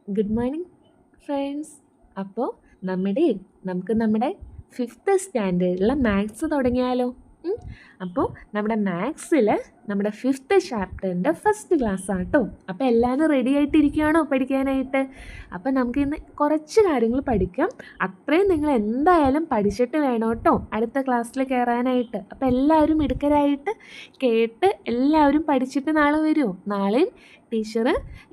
Good morning friends. അപ്പോൾ നമ്മുടെ നമുക്ക് ഫിഫ്ത്ത് സ്റ്റാൻഡേർഡിലെ മാത്സ് തുടങ്ങിയാലോ? ഉം. അപ്പോൾ നമ്മുടെ മാത്സിൽ നമ്മുടെ ഫിഫ്ത്ത് ചാപ്റ്ററിൻ്റെ ഫസ്റ്റ് ക്ലാസ് ആട്ടോ. അപ്പോൾ എല്ലാവരും റെഡി ആയിട്ടിരിക്കുകയാണോ പഠിക്കാനായിട്ട്? അപ്പോൾ നമുക്കിന്ന് കുറച്ച് കാര്യങ്ങൾ പഠിക്കാം. അത്രയും നിങ്ങൾ എന്തായാലും പഠിച്ചിട്ട് വേണം കേട്ടോ അടുത്ത ക്ലാസ്സിൽ കയറാനായിട്ട്. അപ്പോൾ എല്ലാവരും മിടുക്കരായിട്ട് കേട്ട് എല്ലാവരും പഠിച്ചിട്ട് നാളെ വരുമോ? നാളെയും ടീച്ചർ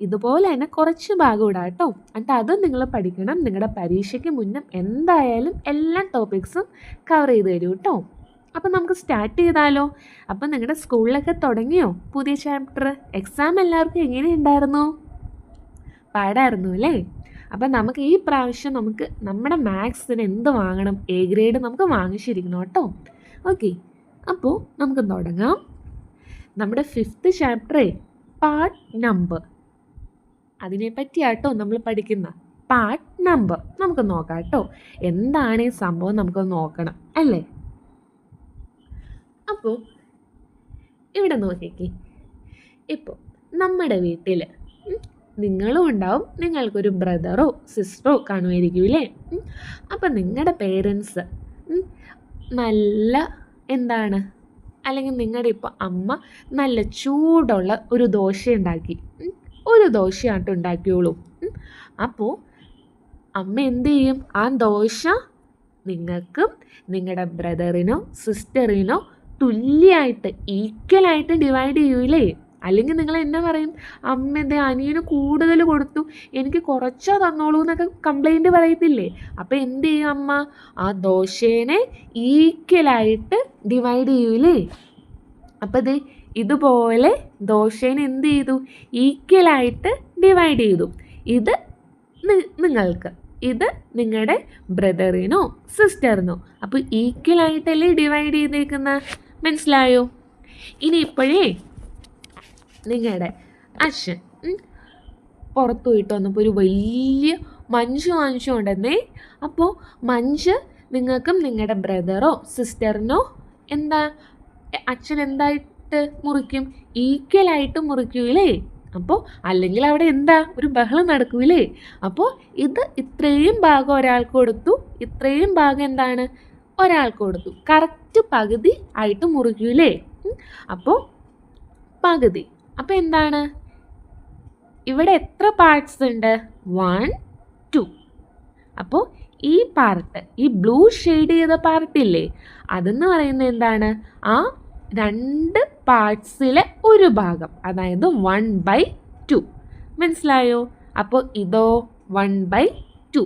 ഇതുപോലെ തന്നെ കുറച്ച് ഭാഗം ഇടാം കേട്ടോ. എന്നിട്ട് അതും നിങ്ങൾ പഠിക്കണം. നിങ്ങളുടെ പരീക്ഷയ്ക്ക് മുന്നേ എന്തായാലും എല്ലാ ടോപ്പിക്സും കവർ ചെയ്ത് തരും കേട്ടോ. അപ്പം നമുക്ക് സ്റ്റാർട്ട് ചെയ്താലോ? അപ്പം നിങ്ങളുടെ സ്കൂളിലൊക്കെ തുടങ്ങിയോ പുതിയ ചാപ്റ്റർ? എക്സാം എല്ലാവർക്കും എങ്ങനെയുണ്ടായിരുന്നു? പാടായിരുന്നു അല്ലേ? അപ്പം നമുക്ക് ഈ പ്രാവശ്യം നമ്മുടെ മാത്സിന് എന്ത് വാങ്ങണം? എ ഗ്രേഡ് നമുക്ക് വാങ്ങിച്ചിരിക്കണം കേട്ടോ. ഓക്കെ, അപ്പോൾ നമുക്ക് തുടങ്ങാം. നമ്മുടെ ഫിഫ്ത്ത് ചാപ്റ്ററേ പാർട്ട് നമ്പർ, അതിനെപ്പറ്റിയാട്ടോ നമ്മൾ പഠിക്കുന്ന പാർട്ട് നമ്പർ. നമുക്ക് നോക്കാം കേട്ടോ എന്താണ് ഈ സംഭവം, നമുക്കൊന്ന് നോക്കണം അല്ലേ? അപ്പോൾ ഇവിടെ നോക്കിക്കേ. ഇപ്പോൾ നമ്മുടെ വീട്ടിൽ നിങ്ങളും ഉണ്ടാവും, നിങ്ങൾക്കൊരു ബ്രദറോ സിസ്റ്ററോ കാണുമായിരിക്കും അല്ലേ? അപ്പം നിങ്ങളുടെ പേരൻസ് നല്ല എന്താണ്, അല്ലെങ്കിൽ നിങ്ങളുടെ ഇപ്പോൾ അമ്മ നല്ല ചൂടുള്ള ഒരു ദോശ ഉണ്ടാക്കി, ഒരു ദോശയായിട്ട് ഉണ്ടാക്കിയോളൂ. അപ്പോൾ അമ്മ എന്ത് ചെയ്യും? ആ ദോശ നിങ്ങൾക്കും നിങ്ങളുടെ ബ്രദറിനോ സിസ്റ്ററിനോ തുല്യമായിട്ട് ഈക്വലായിട്ട് ഡിവൈഡ് ചെയ്യൂലേ? അല്ലെങ്കിൽ നിങ്ങൾ എന്നെ പറയും, അമ്മ എന്തേ അനിയന് കൂടുതൽ കൊടുത്തു, എനിക്ക് കുറച്ചോ തന്നോളൂ എന്നൊക്കെ കംപ്ലൈൻറ്റ് പറയത്തില്ലേ? അപ്പോൾ എന്ത് ചെയ്യും അമ്മ? ആ ദോശേനെ ഈക്വലായിട്ട് ഡിവൈഡ് ചെയ്യൂലേ? അപ്പോൾ ഇതുപോലെ ദോശേനെ എന്ത് ചെയ്തു? ഈക്വലായിട്ട് ഡിവൈഡ് ചെയ്തു. ഇത് നിങ്ങൾക്ക്, ഇത് നിങ്ങളുടെ ബ്രദറിനോ സിസ്റ്ററിനോ. അപ്പോൾ ഈക്വലായിട്ടല്ലേ ഡിവൈഡ് ചെയ്തേക്കുന്ന, മനസ്സിലായോ? ഇനി ഇപ്പോഴേ നിങ്ങളുടെ അച്ഛൻ പുറത്തു പോയിട്ട് വന്നപ്പോൾ ഒരു വലിയ മഞ്ച് വാങ്ങിച്ചുകൊണ്ടെന്നേ. അപ്പോൾ മഞ്ച് നിങ്ങൾക്കും നിങ്ങളുടെ ബ്രദറോ സിസ്റ്ററിനോ എന്താ അച്ഛൻ എന്തായിട്ട് മുറിക്കും? ഈക്വലായിട്ട് മുറിക്കൂലേ? അപ്പോൾ അല്ലെങ്കിൽ അവിടെ എന്താ ഒരു ബഹളം നടക്കൂലേ? അപ്പോൾ ഇത്രയും ഭാഗം ഒരാൾക്ക് കൊടുത്തു, ഇത്രയും ഭാഗം എന്താണ് ഒരാൾക്ക് കൊടുത്തു, കറക്റ്റ് പകുതി ആയിട്ട് മുറിക്കൂലേ? അപ്പോൾ പകുതി. അപ്പോൾ എന്താണ് ഇവിടെ എത്ര പാർട്സ് ഉണ്ട്? 1, 2. അപ്പോൾ ഈ പാർട്ട്, ഈ ബ്ലൂ ഷെയ്ഡ് ചെയ്ത പാർട്ടില്ലേ, അതെന്ന് പറയുന്നത് എന്താണ്? ആ 2 പാർട്സിലെ ഒരു ഭാഗം, അതായത് 1/2. മനസ്സിലായോ? അപ്പോൾ ഇതോ 1/2.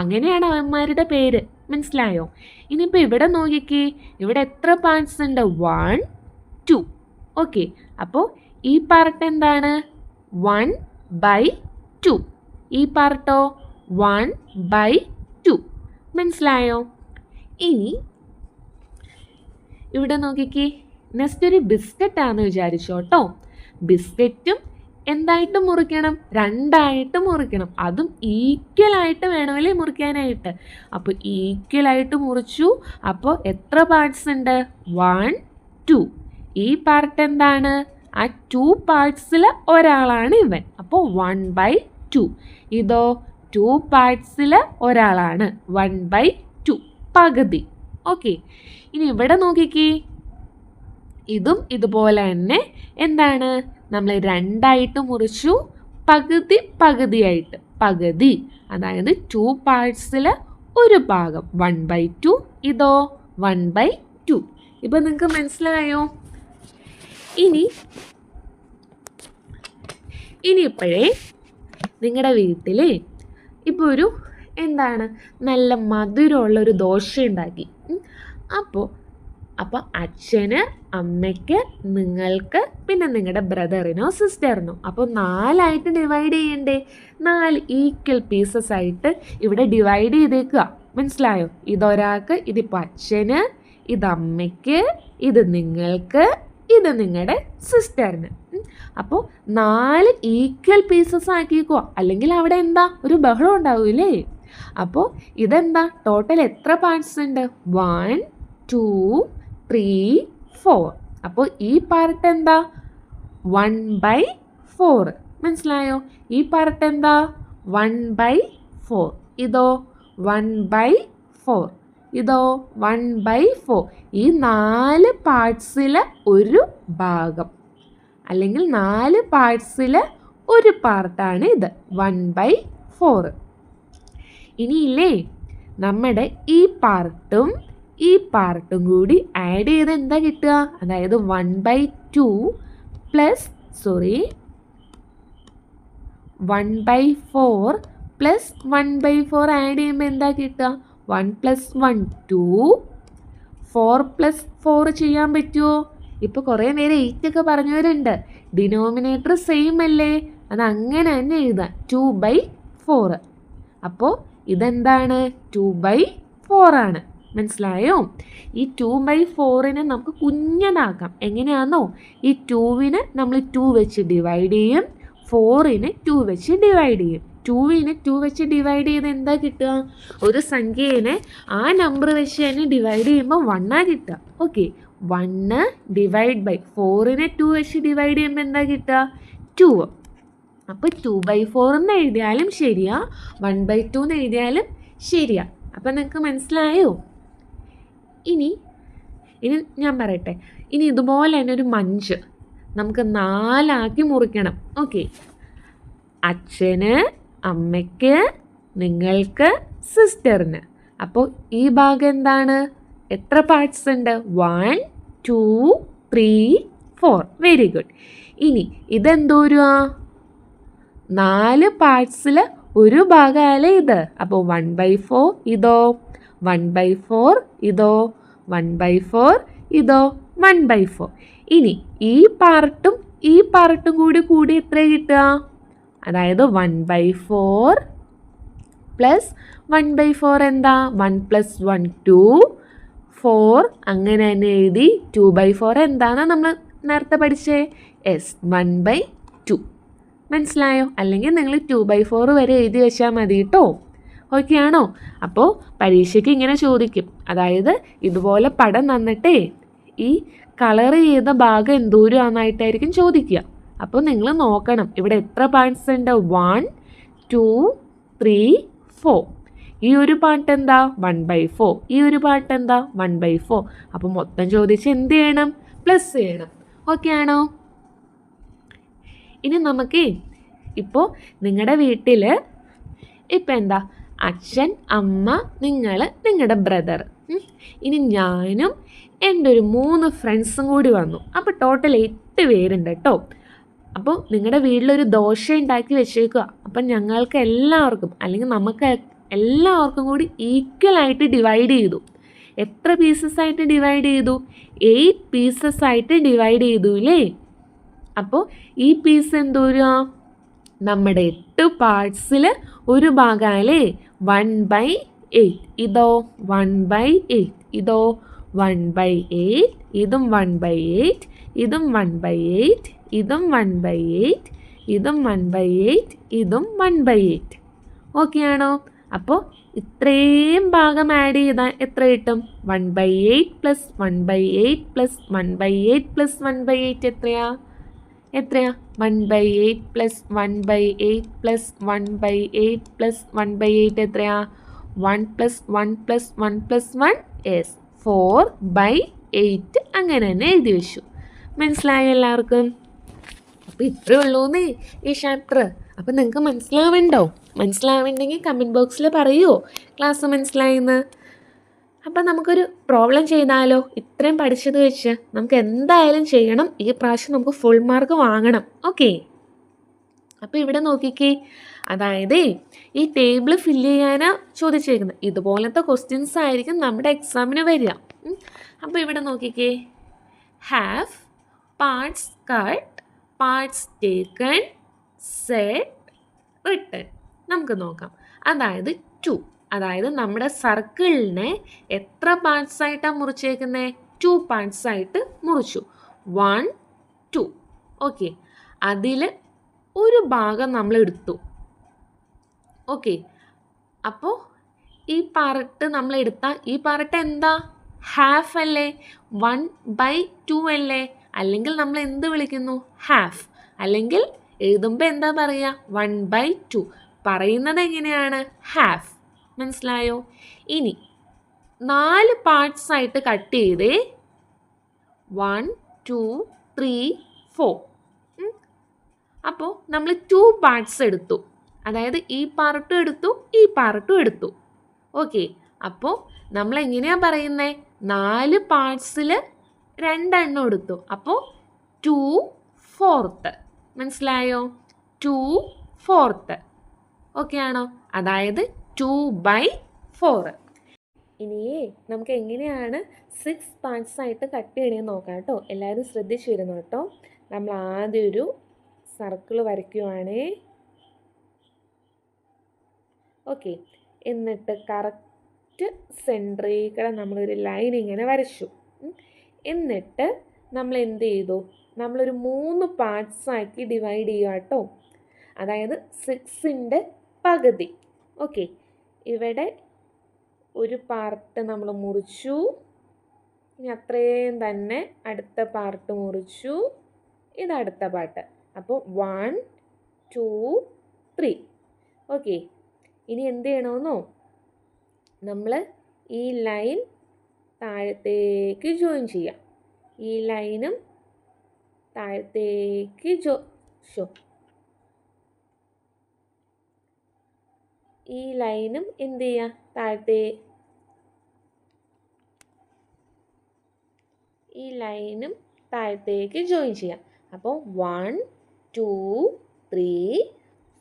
അങ്ങനെയാണ് അവന്മാരുടെ പേര്. മനസ്സിലായോ? ഇനിയിപ്പോൾ ഇവിടെ നോക്കിക്കേ, ഇവിടെ എത്ര പാർട്സ് ഉണ്ട്? 1, 2. ഓക്കെ, അപ്പോൾ ഈ പാർട്ട് എന്താണ്? 1/2. ഈ പാർട്ടോ 1/2. മനസ്സിലായോ? ഇനി ഇവിടെ നോക്കിക്കേ, നെക്സ്റ്റ് ഒരു ബിസ്ക്കറ്റാണെന്ന് വിചാരിച്ചോട്ടോ. ബിസ്ക്കറ്റും എന്തായിട്ട് മുറിക്കണം? 2ആയിട്ട് മുറിക്കണം. അതും ഈക്വലായിട്ട് വേണമല്ലേ മുറിക്കാനായിട്ട്? അപ്പോൾ ഈക്വലായിട്ട് മുറിച്ചു. അപ്പോൾ എത്ര പാർട്സ് ഉണ്ട്? 1, 2. ഈ പാർട്ട് എന്താണ്? ആ 2 പാർട്സിൽ ഒരാളാണ് ഇവൻ. അപ്പോൾ 1/2. ഇതോ 2 പാർട്സിൽ ഒരാളാണ്, 1/2, പകുതി. ഓക്കെ, ഇനി ഇവിടെ നോക്കിക്കേ, ഇതും ഇതുപോലെ തന്നെ എന്താണ്, നമ്മൾ 2ആയിട്ട് മുറിച്ചു, പകുതി പകുതിയായിട്ട്. പകുതി അതായത് 2 പാർട്സിൽ ഒരു ഭാഗം 1/2. ഇതോ 1/2. ഇപ്പം നിങ്ങൾക്ക് മനസ്സിലായോ? ഇനിയിപ്പോഴേ നിങ്ങളുടെ വീട്ടിൽ ഇപ്പോൾ ഒരു എന്താണ് നല്ല മധുരമുള്ളൊരു ദോശ ഉണ്ടാക്കി. അപ്പോൾ അച്ഛന്, അമ്മയ്ക്ക്, നിങ്ങൾക്ക്, പിന്നെ നിങ്ങളുടെ ബ്രദറിനോ സിസ്റ്ററിനോ. അപ്പോൾ 4ആയിട്ട് ഡിവൈഡ് ചെയ്യണ്ടേ? 4 ഈക്വൽ പീസസ് ആയിട്ട് ഇവിടെ ഡിവൈഡ് ചെയ്തേക്കുക. മനസ്സിലായോ? ഇതൊരാൾക്ക്, ഇതിപ്പോൾ അച്ഛന്, ഇത് അമ്മയ്ക്ക്, ഇത് നിങ്ങൾക്ക്, ഇത് നിങ്ങളുടെ സിസ്റ്ററിന്. അപ്പോൾ 4 ഈക്വൽ പീസസ് ആക്കിക്കോ, അല്ലെങ്കിൽ അവിടെ എന്താ ഒരു ബഹളം ഉണ്ടാവൂലേ? അപ്പോൾ ഇതെന്താ, ടോട്ടൽ എത്ര പാർട്സ് ഉണ്ട്? 1, 2, 3, 4. അപ്പോൾ ഈ പാർട്ട് എന്താ? 1/4. മനസ്സിലായോ? ഈ പാർട്ട് എന്താ? 1/4. ഇതോ 1/4. ഇതോ 1/4. ഈ 4 പാർട്സിലെ ഒരു ഭാഗം അല്ലെങ്കിൽ 4 പാർട്സിലെ ഒരു പാർട്ടാണ് ഇത് 1/4. ഇനിയില്ലേ നമ്മുടെ ഈ പാർട്ടും കൂടി ആഡ് ചെയ്ത് എന്താ കിട്ടുക? അതായത് 1/2 പ്ലസ് 1/4 പ്ലസ് 1/4 ആഡ് ചെയ്യുമ്പോൾ എന്താ കിട്ടുക? 1 + 1 2, 4 + 4 ചെയ്യാൻ പറ്റുമോ? ഇപ്പോൾ കുറേ നേരം 8 ഒക്കെ പറഞ്ഞവരുണ്ട്. ഡിനോമിനേറ്റർ സെയിം അല്ലേ? അത് അങ്ങനെ തന്നെ എഴുതാം, 2/4. അപ്പോൾ ഇതെന്താണ്? 2/4 ആണ്. മനസ്സിലായോ? ഈ 2/4നെ നമുക്ക് കുഞ്ഞനാക്കാം. എങ്ങനെയാണെന്നോ? ഈ 2വിനെ നമ്മൾ 2 വെച്ച് ഡിവൈഡ് ചെയ്യും, 4നെ 2 വെച്ച് ഡിവൈഡ് ചെയ്യും. 2വിനെ 2 വെച്ച് ഡിവൈഡ് ചെയ്ത് എന്താ കിട്ടുക? ഒരു സംഖ്യേനെ ആ നമ്പർ വെച്ച് തന്നെ ഡിവൈഡ് ചെയ്യുമ്പോൾ 1 കിട്ടുക. ഓക്കെ, 1 ഡിവൈഡ് ബൈ 4നെ 2 വെച്ച് ഡിവൈഡ് ചെയ്യുമ്പോൾ എന്താ കിട്ടുക? 2. അപ്പോൾ 2/4 എന്ന് എഴുതിയാലും ശരിയാ, 1/2 എന്ന് എഴുതിയാലും ശരിയാ. അപ്പം നിങ്ങൾക്ക് മനസ്സിലായോ? ഇനി ഞാൻ പറയട്ടെ. ഇനി ഇതുപോലെ തന്നെ ഒരു മഞ്ച് നമുക്ക് 4 ആക്കി മുറിക്കണം. ഓക്കെ, അച്ഛന്, അമ്മയ്ക്ക്, നിങ്ങൾക്ക്, സിസ്റ്ററിന്. അപ്പോൾ ഈ ഭാഗം എന്താണ്? എത്ര പാർട്സ് ഉണ്ട്? 1 2 3 4. Very good. ഇനി ഇതെന്തോരുവാ? 4 പാർട്സിൽ ഒരു ഭാഗമല്ലേ ഇത്? അപ്പോൾ 1/4 ഇതോ, 1/4 ഇതോ, 1/4 ഇതോ, 1/4. ഇനി ഈ പാർട്ടും കൂടി എത്ര കിട്ടുക? അതായത് 1/4 പ്ലസ് 1/4 എന്താ? 1 + 1 2, 4 അങ്ങനെ തന്നെ എഴുതി. 2/4 എന്താണെന്ന് നമ്മൾ നേരത്തെ പഠിച്ചേ? 1/2. മനസ്സിലായോ? അല്ലെങ്കിൽ നിങ്ങൾ 2/4 വരെ എഴുതി വെച്ചാൽ മതി കേട്ടോ. ഓക്കെ ആണോ? അപ്പോൾ പരീക്ഷയ്ക്ക് ഇങ്ങനെ ചോദിക്കും. അതായത് ഇതുപോലെ പടം തന്നിട്ടേ ഈ കളർ ചെയ്ത ഭാഗം എന്തോരമായിട്ടായിരിക്കും ചോദിക്കുക. അപ്പോൾ നിങ്ങൾ നോക്കണം ഇവിടെ എത്ര പാർട്സ് ഉണ്ട്? 1 2 3 4. ഈ ഒരു പാർട്ട് എന്താ? 1/4. ഈ ഒരു പാർട്ട് എന്താ? 1/4. അപ്പോൾ മൊത്തം ചോദിച്ച് എന്ത് ചെയ്യണം? പ്ലസ് ചെയ്യണം. ഓക്കെ ആണോ? ഇനി നമുക്ക് ഇപ്പോൾ നിങ്ങളുടെ വീട്ടിൽ ഇപ്പം എന്താ? അച്ഛൻ, അമ്മ, നിങ്ങൾ, നിങ്ങളുടെ ബ്രദർ, ഇനി ഞാനും എൻ്റെ ഒരു 3 ഫ്രണ്ട്സും കൂടി വന്നു. അപ്പോൾ ടോട്ടൽ 8 പേരുണ്ട് കേട്ടോ. അപ്പോൾ നിങ്ങളുടെ വീട്ടിലൊരു ദോശ ഉണ്ടാക്കി വെച്ചേക്കുക. അപ്പം ഞങ്ങൾക്ക് എല്ലാവർക്കും അല്ലെങ്കിൽ നമുക്ക് എല്ലാവർക്കും കൂടി ഈക്വലായിട്ട് ഡിവൈഡ് ചെയ്തു. എത്ര പീസസ് ആയിട്ട് ഡിവൈഡ് ചെയ്തു? 8 പീസസ് ആയിട്ട് ഡിവൈഡ് ചെയ്തു ഇല്ലേ? അപ്പോൾ ഈ പീസ് എന്തോരാ? നമ്മുടെ 8 പാർട്സിൽ ഒരു ഭാഗമല്ലേ? 1/8. ഇതോ 1/8. ഇതോ 1/8. ഇതും 1/8. ഇതും 1/8. ഇതും 1/8. ഇതും 1/8. ഇതും 1/8. ഓക്കെ ആണോ? അപ്പോൾ ഇത്രയും ഭാഗം ആഡ് ചെയ്താൽ എത്ര കിട്ടും? 1/8 + 1/8 + 1/8 + 1/8 എത്രയാ? 1/8 + 1/8 + 1/8 + 1/8 എത്രയാ? 1 + 1 + 1 + 1 is 4/8. അങ്ങനെ തന്നെ എഴുതി വെച്ചു. മനസ്സിലായോ എല്ലാവർക്കും? അപ്പോൾ ഇത്രയേ ഉള്ളൂന്നേ ഈ ചാപ്റ്റർ. അപ്പോൾ നിങ്ങൾക്ക് മനസ്സിലാവുണ്ടെങ്കിൽ കമൻറ്റ് ബോക്സിൽ പറയുമോ ക്ലാസ് മനസ്സിലായെന്ന്? അപ്പം നമുക്കൊരു പ്രോബ്ലം ചെയ്താലോ? ഇത്രയും പഠിച്ചത് വെച്ച് നമുക്ക് എന്തായാലും ചെയ്യണം. ഈ പ്രാവശ്യം നമുക്ക് ഫുൾ മാർക്ക് വാങ്ങണം. ഓക്കെ, അപ്പോൾ ഇവിടെ നോക്കിക്കേ. അതായത് ഈ ടേബിൾ ഫില്ല് ചെയ്യാനാണ് ചോദിച്ചേക്കുന്നത്. ഇതുപോലത്തെ ക്വസ്റ്റ്യൻസ് ആയിരിക്കും നമ്മുടെ എക്സാമിന് വരിക. അപ്പോൾ ഇവിടെ നോക്കിക്കേ. Have, parts cut, parts taken, set, written. നമുക്ക് നോക്കാം. അതായത് 2. അതായത് നമ്മുടെ സർക്കിളിനെ എത്ര പാർട്സ് ആയിട്ടാണ് മുറിച്ചേക്കുന്നത്? 2 പാർട്സ് ആയിട്ട് മുറിച്ചു. 1 2. ഓക്കെ, അതിൽ ഒരു ഭാഗം നമ്മൾ എടുത്തു. ഓക്കെ, അപ്പോൾ ഈ പാർട്ട് നമ്മൾ എടുത്താൽ ഈ പാർട്ട് എന്താ? ഹാഫ് അല്ലേ? 1/2 അല്ലേ? അല്ലെങ്കിൽ നമ്മൾ എന്ത് വിളിക്കുന്നു? ഹാഫ്. അല്ലെങ്കിൽ എഴുതുമ്പോൾ എന്താ പറയുക? 1/2. പറയുന്നത് എങ്ങനെയാണ്? ഹാഫ്. മനസ്സിലായോ? ഇനി 4 പാർട്സ് ആയിട്ട് കട്ട് ചെയ്തേ. 1 2 3 4. അപ്പോൾ നമ്മൾ 2 പാർട്സ് എടുത്തു. അതായത് ഈ പാർട്ടും എടുത്തു, ഈ പാർട്ടും എടുത്തു. ഓക്കെ, അപ്പോൾ നമ്മൾ എങ്ങനെയാണ് പറയുന്നത്? 4 പാർട്സിൽ 2 എണ്ണം എടുത്തു. അപ്പോൾ 2/4. മനസ്സിലായോ? 2/4. ഓക്കെ ആണോ? അതായത് 2/4. ഇനിയേ നമുക്ക് എങ്ങനെയാണ് 6 പാർട്സ് ആയിട്ട് കട്ട് ചെയ്യണമെന്ന് നോക്കാം കേട്ടോ. എല്ലാവരും ശ്രദ്ധിച്ചിരുന്നു കേട്ടോ. നമ്മൾ ആദ്യം ഒരു സർക്കിൾ വരയ്ക്കുവാണേ. ഓക്കെ, എന്നിട്ട് കറക്റ്റ് സെൻറ്ററിൽ കൂടെ നമ്മളൊരു ലൈൻ ഇങ്ങനെ വരച്ചു. എന്നിട്ട് നമ്മൾ എന്ത് ചെയ്തു? നമ്മളൊരു 3 പാർട്സ് ആക്കി ഡിവൈഡ് ചെയ്യുക കേട്ടോ. അതായത് 6ൻ്റെ പകുതി. ഓക്കെ, ഇവിടെ ഒരു പാർട്ട് നമ്മൾ മുറിച്ചു. ഇനി അത്രയും തന്നെ അടുത്ത പാർട്ട് മുറിച്ചു. ഇത് അടുത്ത പാർട്ട്. അപ്പോൾ 1 2 3. ഓക്കെ, ഇനി എന്ത് ചെയ്യണമെന്നോ? നമ്മൾ ഈ ലൈൻ താഴത്തേക്ക് ജോയിൻ ചെയ്യാം. ഈ ലൈനും താഴത്തേക്ക് ഈ ലൈനും എന്ത് ചെയ്യാം? ഈ ലൈനും താഴത്തേക്ക് ജോയിൻ ചെയ്യാം. അപ്പോൾ 1 2 3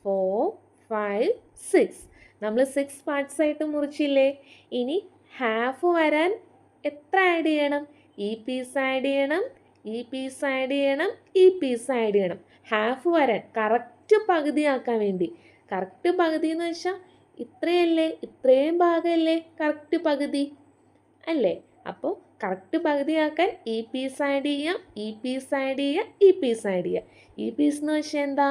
4 5 6. നമ്മൾ 6 പാർട്സ് ആയിട്ട് മുറിച്ചില്ലേ? ഇനി ഹാഫ് വരാൻ എത്ര ആഡ് ചെയ്യണം? ഈ പീസ് ആഡ് ചെയ്യണം, ഈ പീസ് ആഡ് ചെയ്യണം, ഈ പീസ് ആഡ് ചെയ്യണം. ഹാഫ് വരാൻ കറക്റ്റ് പകുതിയാക്കാൻ വേണ്ടി. കറക്റ്റ് പകുതി എന്ന് വെച്ചാൽ ഇത്രയല്ലേ? ഇത്രയും ഭാഗമല്ലേ കറക്റ്റ് പകുതി അല്ലേ? അപ്പോൾ കറക്റ്റ് പകുതിയാക്കാൻ ഈ പീസ് ആഡ് ചെയ്യാം, ഈ പീസ് ആഡ് ചെയ്യാം, ഈ പീസ് ആഡ് ചെയ്യാം. ഈ പീസ് എന്ന് വെച്ചാൽ എന്താ?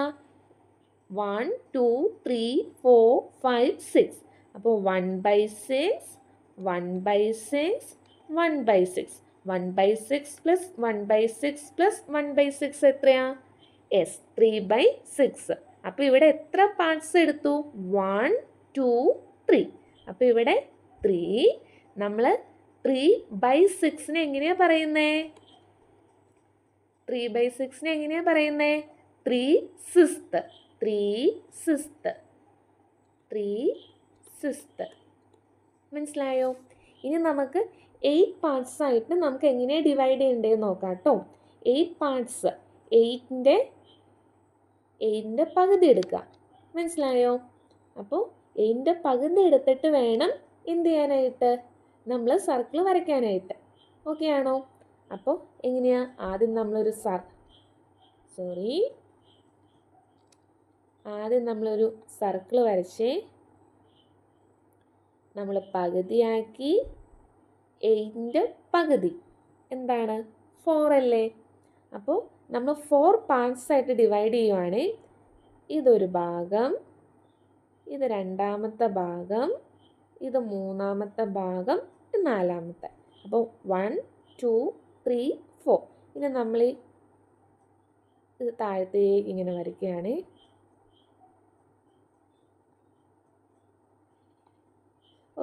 1 2 3 4 5 6. അപ്പോൾ 1/6 1/6 1/6. 1/6 പ്ലസ് 1/6 പ്ലസ് 1/6 എത്രയാ? യെസ്, 3/6. അപ്പോൾ ഇവിടെ എത്ര പാർട്സ് എടുത്തു? 1 2 3. അപ്പോൾ ഇവിടെ 3. നമ്മൾ 3/6 എങ്ങനെയാണ് പറയുന്നേ? 3/6 എങ്ങനെയാണ് പറയുന്നേ? 3/6. 3/6. മനസ്സിലായോ? ഇനി നമുക്ക് 8 പാർട്സ് ആയിട്ട് നമുക്ക് എങ്ങനെയാണ് ഡിവൈഡ് ചെയ്യേണ്ടതെന്ന് നോക്കാം കേട്ടോ. 8 പാർട്സ്. 8ൻ്റെ പകുതി എടുക്കുക. മനസ്സിലായോ? അപ്പോൾ 8ൻ്റെ പകുതി എടുത്തിട്ട് വേണം എന്ത് ചെയ്യാനായിട്ട്? നമ്മൾ സർക്കിൾ വരയ്ക്കാനായിട്ട്. ഓക്കെ ആണോ? അപ്പോൾ എങ്ങനെയാ? ആദ്യം നമ്മളൊരു സർക്കിൾ വരച്ചേ. നമ്മൾ പകുതിയാക്കി. 8ൻ്റെ പകുതി എന്താണ്? 4 അല്ലേ? അപ്പോൾ നമ്മൾ 4 പാർട്സ് ആയിട്ട് ഡിവൈഡ് ചെയ്യുവാണ്. ഇതൊരു ഭാഗം, ഇത് രണ്ടാമത്തെ ഭാഗം, ഇത് മൂന്നാമത്തെ ഭാഗം, ഇത് നാലാമത്തെ. അപ്പോൾ 1 2 3 4. ഇനി നമ്മൾ ഇത് താഴത്തേക്ക് ഇങ്ങനെ വരയ്ക്കുകയാണ്.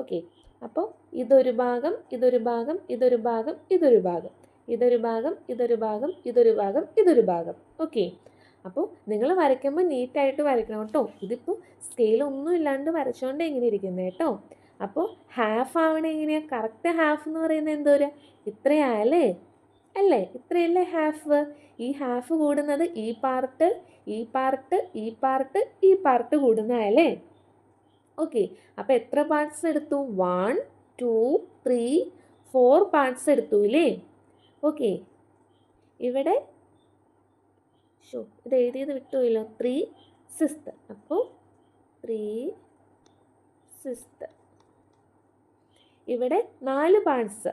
ഓക്കെ, അപ്പോൾ ഇതൊരു ഭാഗം, ഇതൊരു ഭാഗം, ഇതൊരു ഭാഗം, ഇതൊരു ഭാഗം, ഇതൊരു ഭാഗം, ഇതൊരു ഭാഗം, ഇതൊരു ഭാഗം, ഇതൊരു ഭാഗം. ഓക്കെ, അപ്പോൾ നിങ്ങൾ വരയ്ക്കുമ്പോൾ നീറ്റായിട്ട് വരയ്ക്കണം കേട്ടോ. ഇതിപ്പോൾ സ്കെയിലൊന്നും ഇല്ലാണ്ട് വരച്ചുകൊണ്ട് എങ്ങനെ ഇരിക്കുന്നത് കേട്ടോ. അപ്പോൾ ഹാഫ് ആവണ എങ്ങനെയാണ്? കറക്റ്റ് ഹാഫ് എന്ന് പറയുന്നത് എന്തോരാ? ഇത്രയല്ലേ? അല്ലേ? ഇത്രയല്ലേ ഹാഫ്? ഈ ഹാഫ് കൂടുന്നത് ഈ പാർട്ട്, ഈ പാർട്ട്, ഈ പാർട്ട്, ഈ പാർട്ട് കൂടുന്നതല്ലേ? ഓക്കെ, അപ്പോൾ എത്ര പാർട്സ് എടുത്തു? 1 2 3 4 പാർട്സ് എടുത്തു ഇല്ലേ? ഓക്കെ, ഇവിടെ ഇത് എഴുതിയത് വിട്ടുപോയല്ലോ. 3/6. അപ്പോൾ 3/6. ഇവിടെ 4 പാർട്സ്.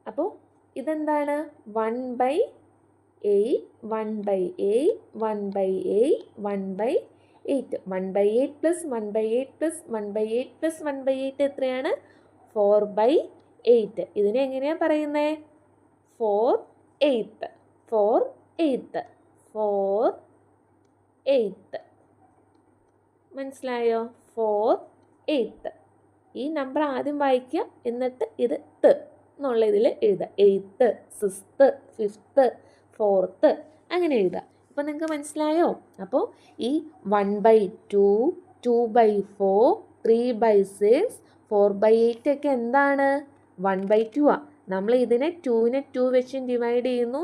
അപ്പോൾ ഇതെന്താണ്? 1/8 1/8 1/8 1/8. 1/8 പ്ലസ് 1/8 പ്ലസ് 1/8 പ്ലസ് 1/8 എത്രയാണ്? 4/8. ഇതിനെ എങ്ങനെയാണ് പറയുന്നത്? 4/8. 4/8. മനസ്സിലായോ? 4/8. ഈ നമ്പർ ആദ്യം വായിക്കുക, എന്നിട്ട് ഇത് ത് എന്നുള്ള ഇതിൽ എഴുതുക. 8th, 6th, 5th, 4th അങ്ങനെ എഴുതുക. അപ്പോൾ നിങ്ങൾക്ക് മനസ്സിലായോ? അപ്പോൾ ഈ 1/2, 2/4, 3/6, 4/8 ഒക്കെ എന്താണ്? 1/2 ആ. നമ്മൾ ഇതിനെ 2നെ 2 വെച്ച് ഡിവൈഡ് ചെയ്യുന്നു,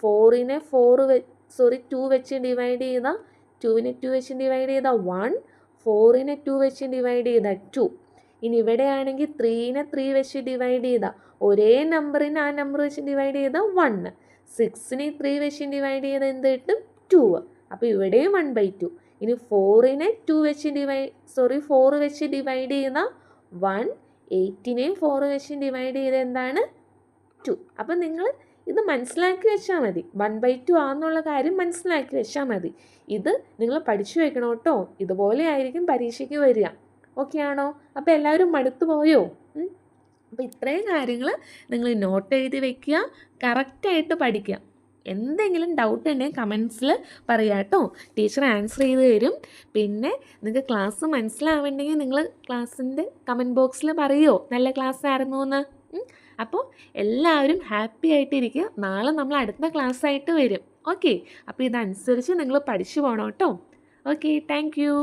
4നെ 2 വെച്ച് ഡിവൈഡ് ചെയ്താൽ 2നെ 2 വെച്ച് ഡിവൈഡ് ചെയ്താൽ 1, 4നെ 2 വെച്ച് ഡിവൈഡ് ചെയ്താൽ 2. ഇനി ഇവിടെയാണെങ്കിൽ 3നെ 3 വെച്ച് ഡിവൈഡ് ചെയ്താൽ ഒരേ നമ്പറിനെ ആ നമ്പർ വെച്ച് ഡിവൈഡ് ചെയ്താൽ 1, 6നെ 3 വെച്ച് ഡിവൈഡ് ചെയ്താൽ എന്ത് കിട്ടും? 2. അപ്പോൾ ഇവിടെയും 1/2. ഇനി 4നെ 4 വെച്ച് ഡിവൈഡ് ചെയ്താൽ 1, 8നെയും 4 വെച്ച് ഡിവൈഡ് ചെയ്താൽ എന്താണ്? 2. അപ്പം നിങ്ങൾ ഇത് മനസ്സിലാക്കി വെച്ചാൽ മതി. 1/2 ആണെന്നുള്ള കാര്യം മനസ്സിലാക്കി വെച്ചാൽ മതി. ഇത് നിങ്ങൾ പഠിച്ചു വെക്കണം കേട്ടോ. ഇതുപോലെ ആയിരിക്കും പരീക്ഷയ്ക്ക് വരിക. ഓക്കെ ആണോ? അപ്പോൾ എല്ലാവരും മടുത്തു പോയോ? അപ്പോൾ ഇത്രയും കാര്യങ്ങൾ നിങ്ങൾ നോട്ട് എഴുതി വയ്ക്കുക, കറക്റ്റായിട്ട് പഠിക്കുക. എന്തെങ്കിലും ഡൗട്ട് ഉണ്ടെങ്കിൽ കമൻസിൽ പറയാം കേട്ടോ. ടീച്ചർ ആൻസർ ചെയ്ത് തരും. പിന്നെ നിങ്ങൾക്ക് ക്ലാസ് മനസ്സിലാവുന്നുണ്ടെങ്കിൽ നിങ്ങൾ ക്ലാസ്സിൻ്റെ കമൻറ്റ് ബോക്സിൽ പറയുമോ നല്ല ക്ലാസ് ആയിരുന്നു എന്ന്. അപ്പോൾ എല്ലാവരും ഹാപ്പി ആയിട്ടിരിക്കുക. നാളെ നമ്മൾ അടുത്ത ക്ലാസ്സായിട്ട് വരും. ഓക്കെ, അപ്പോൾ ഇതനുസരിച്ച് നിങ്ങൾ പഠിച്ചു പോകണം കേട്ടോ. Okay, thank you.